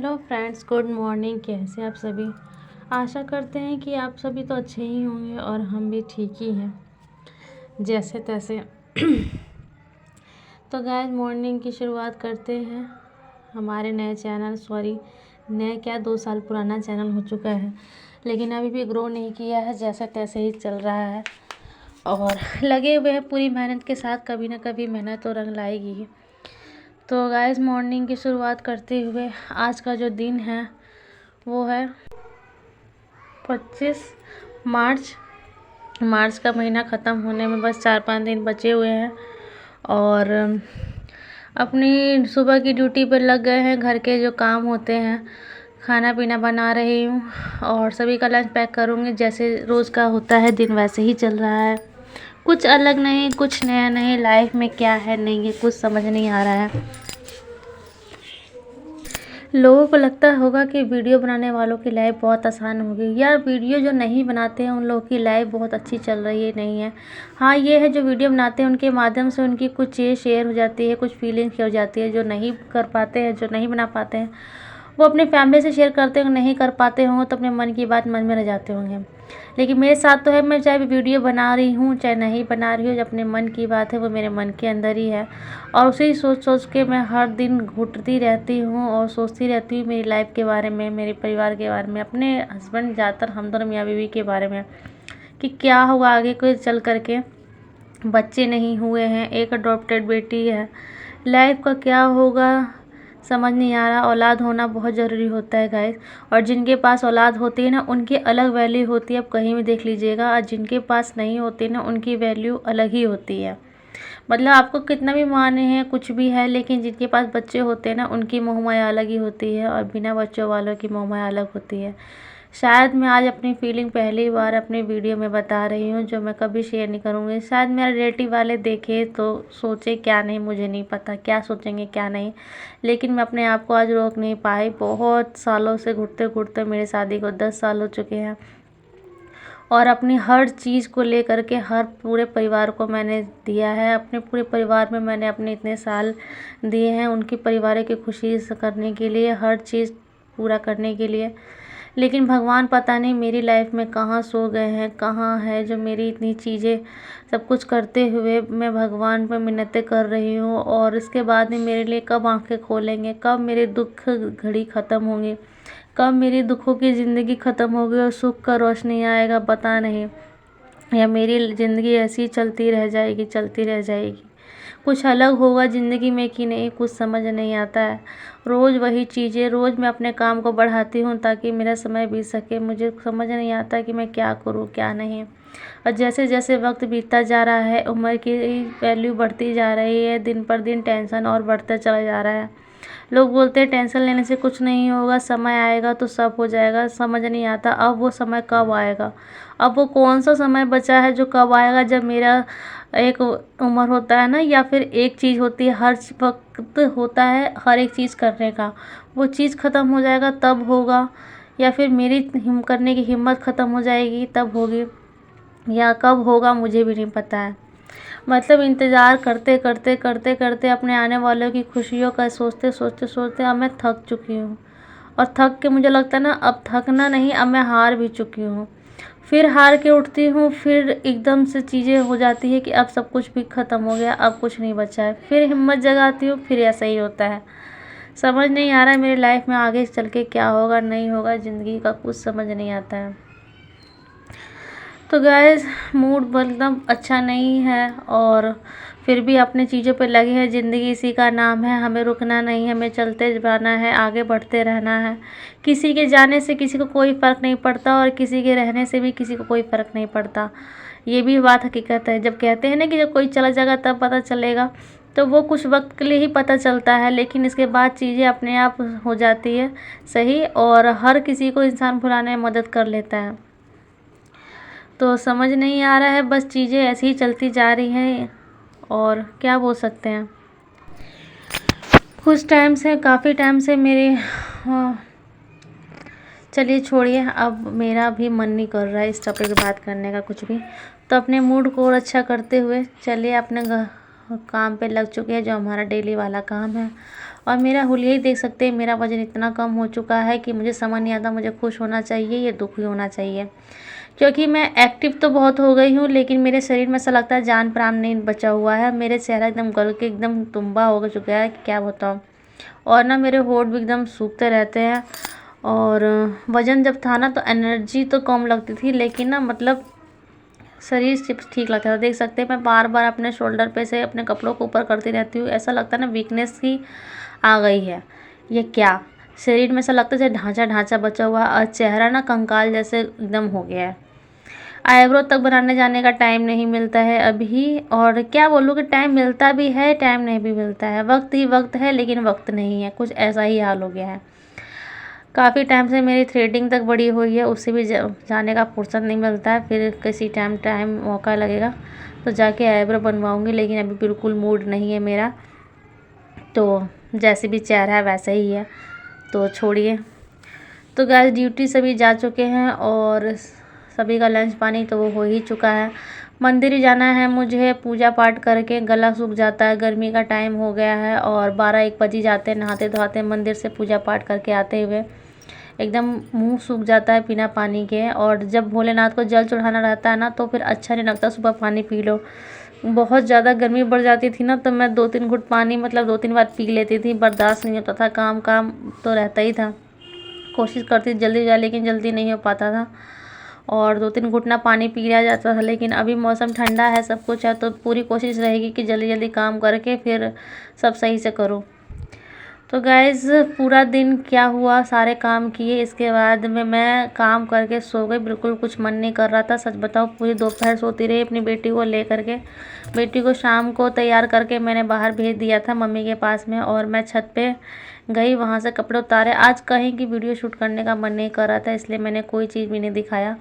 Hello friends, good morning. कैसे आप सभी? आशा करते हैं कि आप सभी तो अच्छे ही होंगे और हम भी ठीक ही हैं जैसे तैसे। तो गाइस, मॉर्निंग की शुरुआत करते हैं। हमारे नए चैनल, सॉरी नया क्या, 2 साल पुराना चैनल हो चुका है, लेकिन अभी भी ग्रो नहीं किया है, जैसे तैसे ही चल रहा है और लगे हुए हैं पूरी मेहनत के साथ। कभी ना कभी मेहनत तो रंग लाएगी ही। तो गाइस, मॉर्निंग की शुरुआत करते हुए आज का जो दिन है वो है 25 मार्च। मार्च का महीना ख़त्म होने में बस 4-5 दिन बचे हुए हैं और अपनी सुबह की ड्यूटी पर लग गए हैं। घर के जो काम होते हैं, खाना पीना बना रही हूँ और सभी का लंच पैक करूँगी। जैसे रोज़ का होता है दिन वैसे ही चल रहा है, कुछ अलग नहीं, कुछ नया नहीं। लाइफ में क्या है नहीं है कुछ समझ नहीं आ रहा है। लोगों को लगता होगा कि वीडियो बनाने वालों की लाइफ बहुत आसान होगी। यार, वीडियो जो नहीं बनाते हैं उन लोगों की लाइफ बहुत अच्छी चल रही है, नहीं है। हाँ, ये है जो वीडियो बनाते हैं उनके माध्यम से उनकी कुछ चीज़ें शेयर हो जाती है, कुछ फीलिंग्स हो जाती है। जो नहीं कर पाते हैं, जो नहीं बना पाते हैं, वो अपने फैमिली से शेयर करते होंगे। नहीं कर पाते होंगे तो अपने मन की बात मन में रह जाते होंगे। लेकिन मेरे साथ तो है, मैं चाहे वीडियो बना रही हूँ चाहे नहीं बना रही हूँ, जो अपने मन की बात है वो मेरे मन के अंदर ही है और उसे ही सोच सोच के मैं हर दिन घुटती रहती हूँ और सोचती रहती हूँ मेरी लाइफ के बारे में, मेरे परिवार के बारे में, अपने हस्बैंड, ज़्यादातर हम दोनों मियाँ बीवी के बारे में, कि क्या होगा आगे को चल करके। बच्चे नहीं हुए हैं, एक अडॉप्टेड बेटी है, लाइफ का क्या होगा समझ नहीं आ रहा। औलाद होना बहुत ज़रूरी होता है गाइस, और जिनके पास औलाद होती है ना उनकी अलग वैल्यू होती है। आप कहीं भी देख लीजिएगा, और जिनके पास नहीं होती ना उनकी वैल्यू अलग ही होती है। मतलब आपको कितना भी माने हैं कुछ भी है, लेकिन जिनके पास बच्चे होते हैं ना उनकी मोहमाया अलग ही होती है और बिना बच्चों वालों की मोहमाया अलग होती है। शायद मैं आज अपनी फीलिंग पहली बार अपनी वीडियो में बता रही हूँ, जो मैं कभी शेयर नहीं करूँगी। शायद मेरे रिलेटिव वाले देखे तो सोचे क्या नहीं, मुझे नहीं पता क्या सोचेंगे क्या नहीं, लेकिन मैं अपने आप को आज रोक नहीं पाई। बहुत सालों से घुटते घुटते मेरी शादी को 10 साल हो चुके हैं और अपनी हर चीज़ को लेकर के हर पूरे परिवार को मैंने दिया है। अपने पूरे परिवार में मैंने अपने इतने साल दिए हैं उनकी परिवार की खुशी करने के लिए, हर चीज़ पूरा करने के लिए। लेकिन भगवान पता नहीं मेरी लाइफ में कहाँ सो गए हैं, कहाँ है जो मेरी इतनी चीज़ें सब कुछ करते हुए मैं भगवान पर मिन्नतें कर रही हूँ। और इसके बाद में मेरे लिए कब आंखें खोलेंगे, कब मेरे दुख घड़ी ख़त्म होंगे, कब मेरी दुखों की ज़िंदगी ख़त्म होगी और सुख का रोशनी आएगा पता नहीं, या मेरी ज़िंदगी ऐसी ही चलती रह जाएगी, चलती रह जाएगी। कुछ अलग होगा ज़िंदगी में कि नहीं कुछ समझ नहीं आता है। रोज़ वही चीज़ें, रोज़ मैं अपने काम को बढ़ाती हूँ ताकि मेरा समय बीत सके। मुझे समझ नहीं आता कि मैं क्या करूँ क्या नहीं। और जैसे जैसे वक्त बीतता जा रहा है, उम्र की वैल्यू बढ़ती जा रही है, दिन पर दिन टेंशन और बढ़ता चला जा रहा है। लोग बोलते हैं टेंशन लेने से कुछ नहीं होगा, समय आएगा तो सब हो जाएगा। समझ नहीं आता अब वो समय कब आएगा, अब वो कौन सा समय बचा है जो कब आएगा। जब मेरा एक उम्र होता है ना, या फिर एक चीज़ होती है, हर वक्त होता है हर एक चीज़ करने का, वो चीज़ ख़त्म हो जाएगा तब होगा, या फिर मेरी करने की हिम्मत ख़त्म हो जाएगी तब होगी, या कब होगा मुझे भी नहीं पता है। मतलब इंतज़ार करते करते करते करते अपने आने वालों की खुशियों का सोचते सोचते सोचते अब मैं थक चुकी हूँ। और थक के मुझे लगता है ना, अब थकना नहीं, अब मैं हार भी चुकी हूँ। फिर हार के उठती हूँ, फिर एकदम से चीज़ें हो जाती है कि अब सब कुछ भी ख़त्म हो गया, अब कुछ नहीं बचा है। फिर हिम्मत जगाती हूँ, फिर ऐसा ही होता है। समझ नहीं आ रहा है मेरी लाइफ में आगे चल के क्या होगा नहीं होगा, ज़िंदगी का कुछ समझ नहीं आता है। तो गाइस, मूड मतलब अच्छा नहीं है और फिर भी अपने चीज़ों पे लगे हैं। ज़िंदगी इसी का नाम है, हमें रुकना नहीं है, हमें चलते जाना है, आगे बढ़ते रहना है। किसी के जाने से किसी को कोई फ़र्क नहीं पड़ता और किसी के रहने से भी किसी को कोई फ़र्क नहीं पड़ता। ये भी बात हकीकत है। जब कहते हैं ना कि जब कोई चला जाएगा तब पता चलेगा, तो वो कुछ वक्त के लिए ही पता चलता है, लेकिन इसके बाद चीज़ें अपने आप हो जाती है सही, और हर किसी को इंसान भुलाने में मदद कर लेता है। तो समझ नहीं आ रहा है, बस चीज़ें ऐसी ही चलती जा रही हैं और क्या बोल सकते हैं। कुछ टाइम से, काफ़ी टाइम से मेरे चलिए छोड़िए, अब मेरा भी मन नहीं कर रहा है इस टॉपिक पे बात करने का कुछ भी। तो अपने मूड को और अच्छा करते हुए चलिए अपने काम पे लग चुके हैं, जो हमारा डेली वाला काम है। और मेरा हुलिया ही देख सकते हैं, मेरा वज़न इतना कम हो चुका है कि मुझे समझ नहीं आता मुझे खुश होना चाहिए या दुखी होना चाहिए। क्योंकि मैं एक्टिव तो बहुत हो गई हूँ, लेकिन मेरे शरीर में ऐसा लगता है जान प्राण नहीं बचा हुआ है। मेरे चेहरा एकदम गल के एकदम तुम्बा हो चुका है, क्या बताऊँ। और ना मेरे होंठ भी एकदम सूखते रहते हैं। और वज़न जब था ना तो एनर्जी तो कम लगती थी, लेकिन ना मतलब शरीर सिर्फ ठीक लगता था। देख सकते हैं मैं बार बार अपने शोल्डर पे से अपने कपड़ों को ऊपर करती रहती हूँ। ऐसा लगता है ना वीकनेस ही आ गई है। ये क्या, शरीर में ऐसा लगता है जैसे ढांचा ढांचा बचा हुआ, और चेहरा ना कंकाल जैसे एकदम हो गया है। आईब्रो तक बनाने जाने का टाइम नहीं मिलता है अभी। और क्या बोलूँ कि टाइम मिलता भी है, टाइम नहीं भी मिलता है। वक्त ही वक्त है, लेकिन वक्त नहीं है, कुछ ऐसा ही हाल हो गया है। काफ़ी टाइम से मेरी थ्रेडिंग तक बड़ी हुई है, उससे भी जाने का फुर्सत नहीं मिलता है। फिर किसी टाइम मौका लगेगा तो जाके आईब्रो बनवाऊँगी, लेकिन अभी बिल्कुल मूड नहीं है मेरा। तो जैसे भी चेहरा है वैसा ही है, तो छोड़िए। तो गाइस ड्यूटी सभी जा चुके हैं और सभी का लंच पानी तो वो हो ही चुका है। मंदिर ही जाना है मुझे, पूजा पाठ करके गला सूख जाता है, गर्मी का टाइम हो गया है और 12-1 बज ही जाते हैं नहाते धोते मंदिर से पूजा पाठ करके आते हुए। एकदम मुंह सूख जाता है बिना पानी के। और जब भोलेनाथ को जल चढ़ाना रहता है ना तो फिर अच्छा नहीं लगता, सुबह पानी पी लो। बहुत ज़्यादा गर्मी बढ़ जाती थी ना तो मैं 2-3 घुट पानी मतलब 2-3 बार पी लेती थी, बर्दाश्त नहीं होता था। काम काम तो रहता ही था, कोशिश करती थी जल्दी जाए, लेकिन जल्दी नहीं हो पाता था और 2-3 घुटना पानी पी लिया जाता था। लेकिन अभी मौसम ठंडा है, सब कुछ है, तो पूरी कोशिश रहेगी कि जल्दी जल्दी काम करके फिर सब सही से करूँ। तो गाइज़ पूरा दिन क्या हुआ, सारे काम किए, इसके बाद में मैं काम करके सो गई। बिल्कुल कुछ मन नहीं कर रहा था, सच बताओ पूरी दोपहर सोती रही अपनी बेटी को ले करके। बेटी को शाम को तैयार करके मैंने बाहर भेज दिया था मम्मी के पास में, और मैं छत पे गई, वहाँ से कपड़े उतारे। आज कहीं की वीडियो शूट करने का मन नहीं कर रहा था, इसलिए मैंने कोई चीज़ भी नहीं दिखाया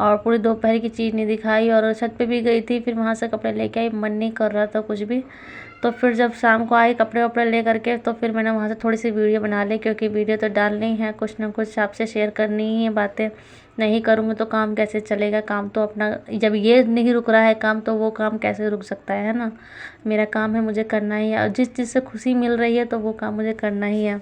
और पूरी दोपहर की चीज़ नहीं दिखाई। और छत पे भी गई थी, फिर वहाँ से कपड़े लेके आई, मन नहीं कर रहा था कुछ भी। तो फिर जब शाम को आई कपड़े वपड़े ले करके, तो फिर मैंने वहाँ से थोड़ी सी वीडियो बना ली, क्योंकि वीडियो तो डालनी है, कुछ ना कुछ आपसे शेयर करनी ही है बातें। नहीं करूँगी तो काम कैसे चलेगा, काम तो अपना जब ये नहीं रुक रहा है काम, तो वो काम कैसे रुक सकता है ना। मेरा काम है, मुझे करना ही है, और जिस चीज़ से खुशी मिल रही है तो वो काम मुझे करना ही है।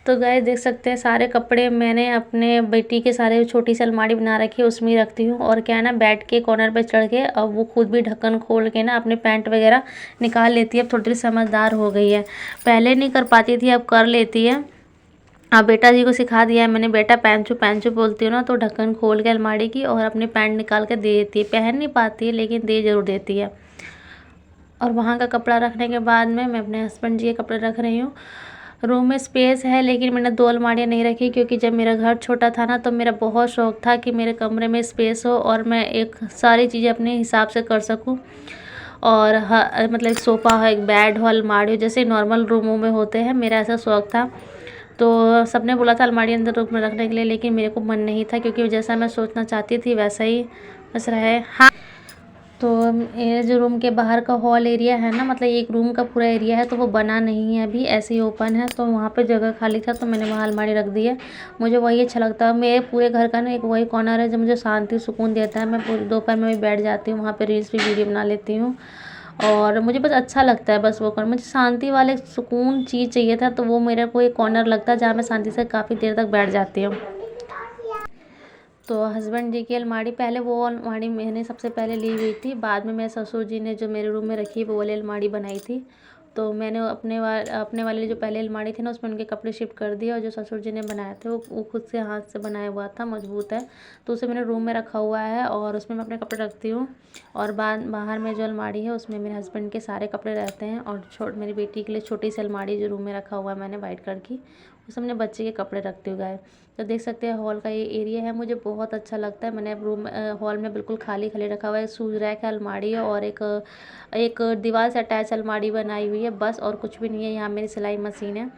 तो गाइस देख सकते हैं सारे कपड़े मैंने अपने बेटी के सारे छोटी सी अलमारी बना रखी है, उसमें ही रखती हूँ। और क्या है ना, बेड के कॉर्नर पे चढ़ के अब वो खुद भी ढक्कन खोल के ना अपने पैंट वगैरह निकाल लेती है। अब थोड़ी समझदार हो गई है, पहले नहीं कर पाती थी, अब कर लेती है। अब बेटा जी को सिखा दिया है मैंने, बेटा पैंचू बोलती हूँ ना तो ढक्कन खोल के अलमारी की और अपनी पैंट निकाल के दे देती है। पहन नहीं पाती है, लेकिन दे ज़रूर देती है। और वहाँ का कपड़ा रखने के बाद में मैं अपने हस्बैंड जी के कपड़े रख रही हूँ। रूम में स्पेस है, लेकिन मैंने 2 अलमारियाँ नहीं रखी, क्योंकि जब मेरा घर छोटा था ना तो मेरा बहुत शौक़ था कि मेरे कमरे में स्पेस हो और मैं एक सारी चीज़ें अपने हिसाब से कर सकूं। और मतलब एक सोफ़ा हो, एक बेड हो, अलमारी हो, जैसे नॉर्मल रूमों में होते हैं, मेरा ऐसा शौक़ था। तो सबने बोला था अलमारी अंदर रूम में रखने के लिए, लेकिन मेरे को मन नहीं था, क्योंकि जैसा मैं सोचना चाहती थी वैसा ही बस रहे। हाँ, तो ये जो रूम के बाहर का हॉल एरिया है ना, मतलब एक रूम का पूरा एरिया है, तो वो बना नहीं है अभी, ऐसे ही ओपन है। तो वहाँ पे जगह खाली था तो मैंने वहाँ अलमारी रख दी है। मुझे वही अच्छा लगता है, मेरे पूरे घर का ना एक वही कॉर्नर है जो मुझे शांति सुकून देता है। मैं पूरी दोपहर में भी बैठ जाती हूँ वहाँ पे, रील्स भी वीडियो बना लेती हूँ और मुझे बस अच्छा लगता है बस वो कॉर्नर। मुझे शांति वाले सुकून चीज़ चाहिए था, तो वो मेरे को एक कॉर्नर लगता है जहाँ मैं शांति से काफ़ी देर तक बैठ जाती हूँ। तो हस्बैंड जी की अलमारी, पहले वो अलमारी मैंने सबसे पहले ली हुई थी, बाद में मेरे ससुर जी ने जो मेरे रूम में रखी वो वाली अलमारी बनाई थी। तो मैंने अपने वाली जो पहले अलमारी थी ना उसमें उनके कपड़े शिफ्ट कर दिए, और जो ससुर जी ने बनाए थे वो खुद से हाथ से बनाया हुआ था, मजबूत है, तो उसे मैंने रूम में रखा हुआ है और उसमें मैं अपने कपड़े रखती हूँ। और बाहर में जो अलमारी है उसमें मेरे हस्बैंड के सारे कपड़े रहते हैं, और मेरी बेटी के लिए छोटी सी अलमारी जो रूम में रखा हुआ है मैंने वाइट कलर की, उसमें अपने बच्चे के कपड़े रखती हूँ गाय। तो देख सकते हैं हॉल का ये एरिया है, मुझे बहुत अच्छा लगता है। मैंने हॉल में बिल्कुल खाली खाली रखा हुआ है, शूज रैक है, अलमारी है, और एक दीवार से अटैच अलमारी बनाई हुई है, बस और कुछ भी नहीं है। यहाँ मेरी सिलाई मशीन है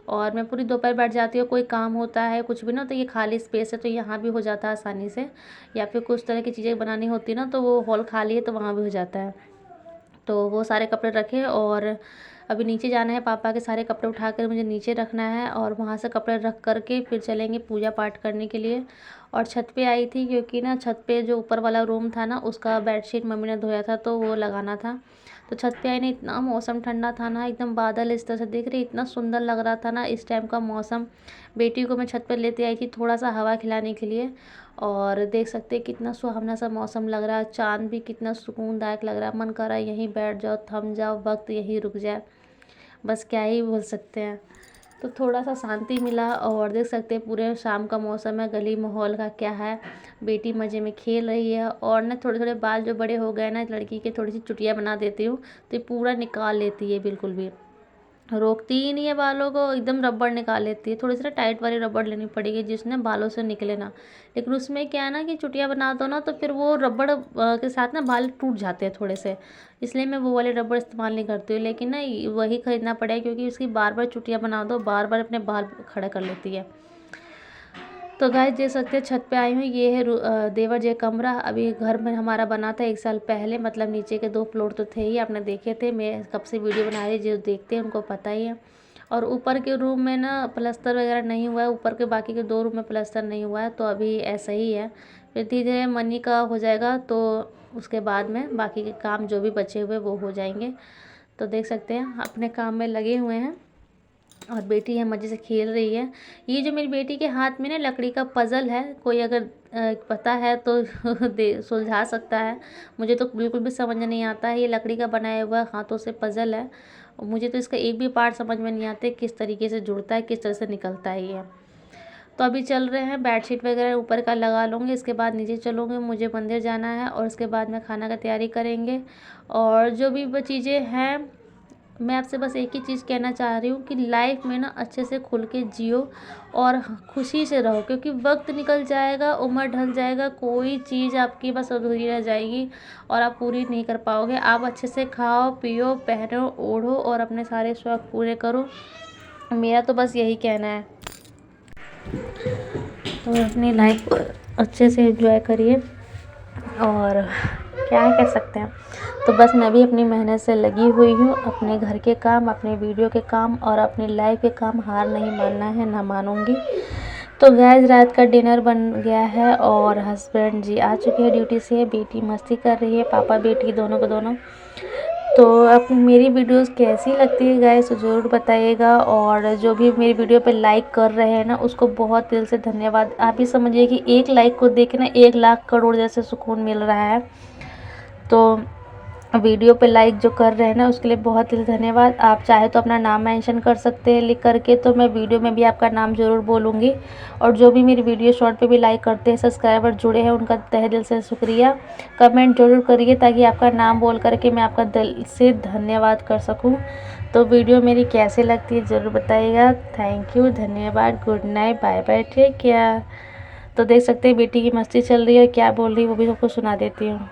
और मैं पूरी दोपहर बैठ जाती हूँ, कोई काम होता है कुछ भी ना, तो ये खाली स्पेस है तो यहाँ भी हो जाता है आसानी से, या फिर कुछ तरह की चीज़ें बनानी होती है ना तो वो हॉल खाली है तो वहाँ भी हो जाता है। तो वो सारे कपड़े रखे और अभी नीचे जाना है, पापा के सारे कपड़े उठाकर मुझे नीचे रखना है और वहाँ से कपड़े रख करके फिर चलेंगे पूजा पाठ करने के लिए। और छत पे आई थी क्योंकि ना छत पे जो ऊपर वाला रूम था ना, उसका बेडशीट मम्मी ने धोया था तो वो लगाना था। तो छत पे आई ना, इतना मौसम ठंडा था ना, एकदम बादल इस तरह से दिख रही, इतना सुंदर लग रहा था ना इस टाइम का मौसम। बेटी को मैं छत पर लेते आई थी थोड़ा सा हवा खिलाने के लिए, और देख सकते हैं कितना सुहावना सा मौसम लग रहा है। चाँद भी कितना सुकूनदायक लग रहा है, मन कर रहा है यहीं बैठ जाओ, थम जाओ, वक्त यहीं रुक जाए। बस क्या ही बोल सकते हैं। तो थोड़ा सा शांति मिला। और देख सकते हैं पूरे शाम का मौसम है, गली माहौल का क्या है। बेटी मज़े में खेल रही है, और ना थोड़े थोड़े बाल जो बड़े हो गए ना, लड़की के थोड़ी सी चुटिया बना देती हूँ तो ये पूरा निकाल लेती है, बिल्कुल भी रोकती ही नहीं है बालों को, एकदम रबड़ निकाल लेती है। थोड़ी सी ना टाइट वाली रबड़ लेनी पड़ेगी जिसने बालों से निकले ना। लेकिन उसमें क्या है ना कि चुटिया बना दो ना तो फिर वो रबड़ के साथ ना बाल टूट जाते हैं थोड़े से, इसलिए मैं वो वाले रबड़ इस्तेमाल नहीं करती हूँ। लेकिन ना वही ख़रीदना पड़ेगा क्योंकि उसकी बार बार चुटिया बना दो, बार बार अपने बाल खड़े कर लेती है। तो गाइस देख सकते हैं छत पे आई हूँ, ये है देवर जी का कमरा। अभी घर में हमारा बना था 1 साल पहले, मतलब नीचे के 2 फ्लोर तो थे ही, आपने देखे थे। मैं कब से वीडियो बना रही, जो देखते हैं उनको पता ही है। और ऊपर के रूम में ना प्लास्टर वगैरह नहीं हुआ है, ऊपर के बाकी के 2 रूम में प्लास्टर नहीं हुआ है, तो अभी ऐसा ही है। फिर धीरे धीरे मनी का हो जाएगा तो उसके बाद में बाकी के काम जो भी बचे हुए वो हो जाएंगे। तो देख सकते हैं अपने काम में लगे हुए हैं, और बेटी है मज़े से खेल रही है। ये जो मेरी बेटी के हाथ में ना लकड़ी का पज़ल है, कोई अगर पता है तो दे सुलझा सकता है। मुझे तो बिल्कुल भी समझ में नहीं आता है, ये लकड़ी का बनाया हुआ हाथों से पज़ल है। और मुझे तो इसका एक भी पार्ट समझ में नहीं आता किस तरीके से जुड़ता है, किस तरह से निकलता है ये। तो अभी चल रहे हैं, बेडशीट वगैरह ऊपर का लगा लूँगी, इसके बाद नीचे चलूँगी, मुझे मंदिर जाना है और उसके बाद में खाना का तैयारी करेंगे। और जो भी वो चीज़ें हैं, मैं आपसे बस एक ही चीज़ कहना चाह रही हूँ कि लाइफ में ना अच्छे से खुल के जियो और खुशी से रहो, क्योंकि वक्त निकल जाएगा, उम्र ढल जाएगा, कोई चीज़ आपकी बस अधूरी रह जाएगी और आप पूरी नहीं कर पाओगे। आप अच्छे से खाओ पियो पहनो ओढ़ो और अपने सारे शौक़ पूरे करो, मेरा तो बस यही कहना है। तो अपनी लाइफ को अच्छे से एंजॉय करिए, और क्या कह सकते हैं। तो बस मैं भी अपनी मेहनत से लगी हुई हूँ, अपने घर के काम, अपने वीडियो के काम और अपनी लाइफ के काम, हार नहीं मानना है, ना मानूंगी। तो गैस रात का डिनर बन गया है और हस्बैंड जी आ चुके हैं ड्यूटी से, बेटी मस्ती कर रही है, पापा बेटी दोनों को दोनों। तो अब मेरी वीडियोस कैसी लगती है गाइस तो ज़रूर बताइएगा, और जो भी मेरी वीडियो पे लाइक कर रहे हैं ना उसको बहुत दिल से धन्यवाद। आप ही समझिए कि एक लाइक को देख के ना 1 लाख करोड़ जैसे सुकून मिल रहा है। तो वीडियो पे लाइक जो कर रहे हैं ना उसके लिए बहुत दिल से धन्यवाद। आप चाहे तो अपना नाम मेंशन कर सकते हैं लिख करके, तो मैं वीडियो में भी आपका नाम ज़रूर बोलूँगी। और जो भी मेरी वीडियो शॉर्ट पे भी लाइक करते हैं, सब्सक्राइबर जुड़े हैं, उनका तहे दिल से शुक्रिया। कमेंट जरूर करिए ताकि आपका नाम बोल करके मैं आपका दिल से धन्यवाद कर सकूँ। तो वीडियो मेरी कैसे लगती है ज़रूर बताइएगा। थैंक यू, धन्यवाद, good night, bye bye, take care. तो देख सकते हैं बेटी की मस्ती चल रही है, क्या बोल रही है वो भी सबको सुना देती हूँ।